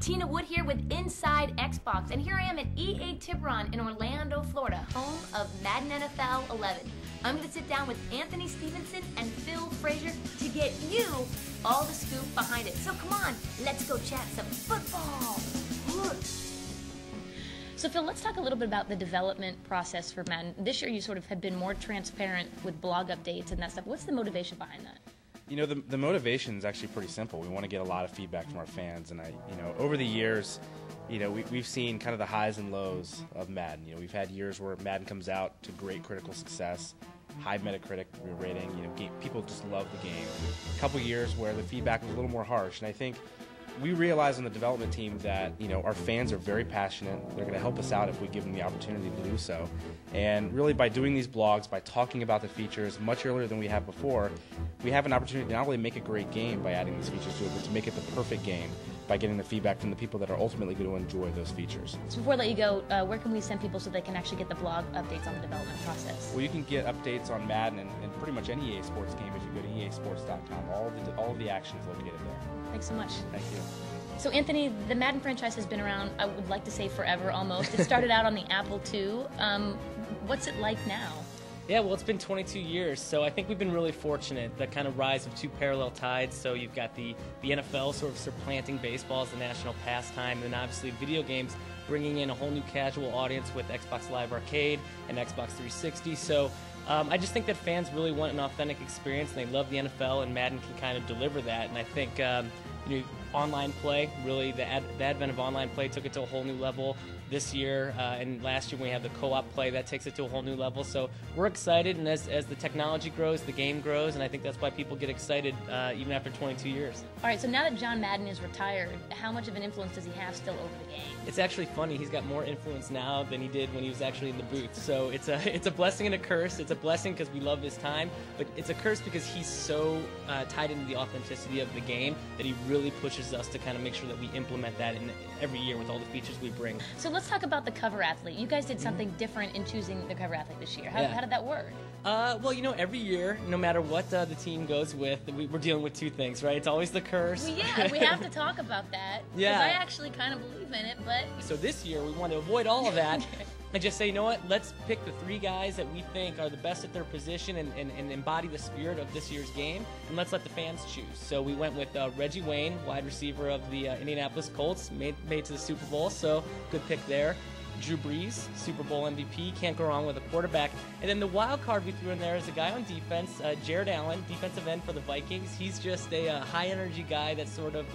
Tina Wood here with Inside Xbox, and here I am at EA Tiburon in Orlando, Florida, home of Madden NFL 11. I'm going to sit down with Anthony Stevenson and Phil Frazier to get you all the scoop behind it. So come on, let's go chat some football. So Phil, let's talk a little bit about the development process for Madden. This year you sort of have been more transparent with blog updates and that stuff. What's the motivation behind that? You know, the motivation is actually pretty simple. We want to get a lot of feedback from our fans, and over the years, we've seen kind of the highs and lows of Madden. We've had years where Madden comes out to great critical success, high Metacritic rating. People just love the game. A couple years where the feedback was a little more harsh, and I think we realize on the development team that our fans are very passionate. They're going to help us out if we give them the opportunity to do so. And really, by doing these blogs, by talking about the features much earlier than we have before, we have an opportunity to not only make a great game by adding these features to it, but to make it the perfect game by getting the feedback from the people that are ultimately going to enjoy those features. So before I let you go, where can we send people so they can actually get the blog updates on the development process? Well, you can get updates on Madden and pretty much any EA Sports game if you go to easports.com. All of the action is located there. Thanks so much. Thank you. So Anthony, the Madden franchise has been around, I would like to say forever almost. It started out on the Apple II. What's it like now? Yeah, well, it's been 22 years, so I think we've been really fortunate. The kind of rise of two parallel tides. So you've got the NFL sort of supplanting baseball as the national pastime, and then obviously video games bringing in a whole new casual audience with Xbox Live Arcade and Xbox 360. So I just think that fans really want an authentic experience, and they love the NFL, and Madden can kind of deliver that. And I think online play, really, the advent of online play took it to a whole new level this year, and last year when we had the co-op play, that takes it to a whole new level. So we're excited, and as the technology grows, the game grows, and I think that's why people get excited even after 22 years. All right, so now that John Madden is retired, how much of an influence does he have still over the game? It's actually funny. He's got more influence now than he did when he was actually in the booth. So it's a blessing and a curse. It's a blessing because we love his time, but it's a curse because he's so tied into the authenticity of the game that he really pushes us to kind of make sure that we implement that in every year with all the features we bring. So let's talk about the cover athlete. You guys did something different in choosing the cover athlete this year. How did that work? Well, every year, no matter what the team goes with, we're dealing with two things, right? It's always the curse. Well, yeah, we have to talk about that. Yeah. Because I actually kind of believe in it, but... So this year, we want to avoid all of that and just say, you know what, let's pick the three guys that we think are the best at their position and embody the spirit of this year's game, and let's let the fans choose. So we went with Reggie Wayne, wide receiver of the Indianapolis Colts, made to the Super Bowl, so good pick there. Drew Brees, Super Bowl MVP, can't go wrong with a quarterback. And then the wild card we threw in there is a guy on defense, Jared Allen, defensive end for the Vikings. He's just a high-energy guy that sort of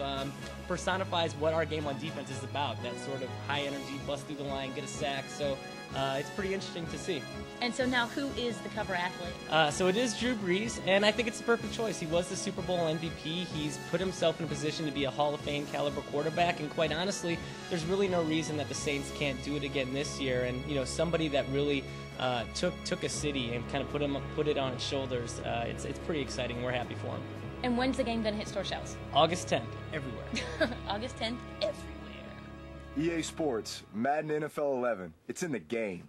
personifies what our game on defense is about, that sort of high energy, bust through the line, get a sack. So it's pretty interesting to see. And so now who is the cover athlete? So it is Drew Brees, and I think it's the perfect choice. He was the Super Bowl MVP. He's put himself in a position to be a Hall of Fame caliber quarterback, and quite honestly, there's really no reason that the Saints can't do it again this year. And somebody that really took a city and kind of put it on his shoulders. It's pretty exciting. We're happy for him. And when's the game going to hit store shelves? August 10th, everywhere. August 10th, everywhere. EA Sports, Madden NFL 11. It's in the game.